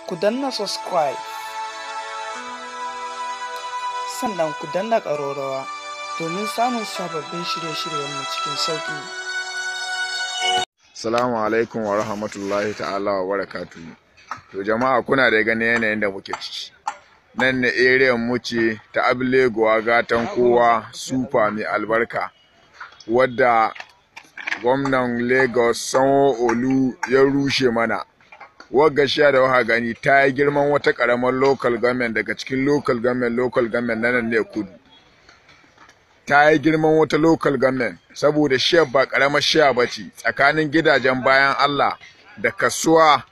ku danna subscribe sannan ku danna ƙararrawa domin samun sababbin shirye-shiryenmu cikin sauƙi. Assalamu alaikum wa rahmatullahi ta'ala wa barakatuhu. To jama'a kuna da ganin yanayin da muke ciki. Nan ne area mu ce ta Abilegowa gatan kowa super mai albarka wadda gwamnan Lagos Sanwo-Olu ya rushe mana. Wagga shiya da waka gani ta yi girman wata karamar local government daga cikin local government nan ne kudu. Ta yi girman wata local government saboda shiyar ba karamar shiya ba ce tsakanin gidajen bayan Allah da kasuwa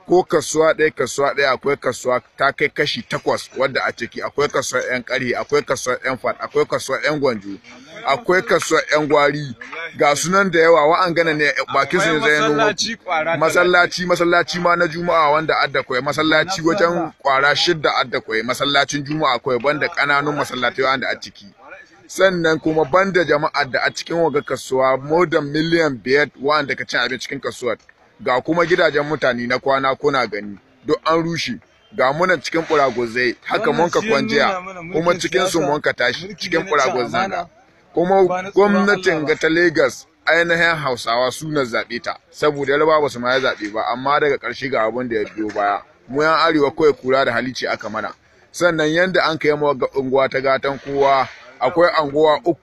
ko kasuwa ɗaya akwai kasuwa ta kai kashi 8 wadda a ciki akwai kasuwar yan ƙari, akwai kasuwar yan fat, akwai kasuwar yan gwanjo, akwai kasuwar yan gwari, ga sunan da yawa wa'an gana ne bakin su ne zai nuna masallaci ma na juma'a wanda adda koyi masallaci wajen kwara 6 adda koyi masallacin juma'a koyi banda kananun masallatai wanda a ciki. Sannan kuma banda jama'ar da a cikin waga kasuwa more than miliyan 5 wanda ka cin abin cikin kasuwar, ga kuma gidajen mutane na kwana kuna gani duk an rushe, ga munan cikin buragozai haka monka kwanjiya kuma cikin su monka tashi cikin buragozai ga kuma gwamnatin ga ta Lagos ainihin Hausawa suna zabe ta saboda Yarbawa ba su ma zabe ba, amma daga ƙarshe ga abin da ya biyo baya mu yan arewa kawai kura da halici aka mana. Sannan yanda an kai mu ga unguwa ta gatan kowa akwai anguwa 3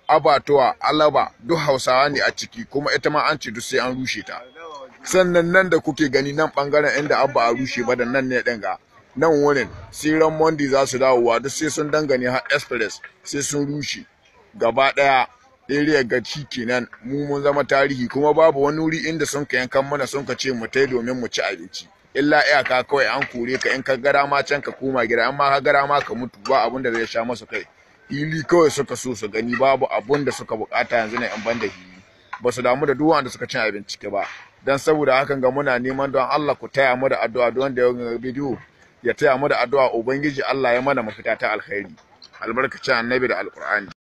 Abatuwa, Alaba duk Hausawa ne a ciki kuma ita ma an ce duk sai an rushe ta. Sannan nan da kuke gani nan bangaren inda abba a rushe ba da nan ne din ga nan wurin siran Monday za su dawowa duk sai sun dangane har express sai sun rushe gaba daya area ga kenan mu mun zama tarihi kuma babu wani wuri inda sun ka yankan mana sun ka ce mu tai domin mu ci abinci illa iyaka kawai an kore ka in ka gara ma can ka koma gida amma ka gara ma ka mutu ba abin da zai sha masa kai. Hili kawai suka so su gani babu abun da suka bukata yanzu ne in banda hili ba su damu da duk wanda suka cin abinci ba. Dan saboda hakan ga muna neman don Allah ku taya mu da addu'a don da yawan bidiyo ya taya mu da addu'a ubangiji Allah ya mana mafita ta alkhairi albarkacin annabi da alqur'ani.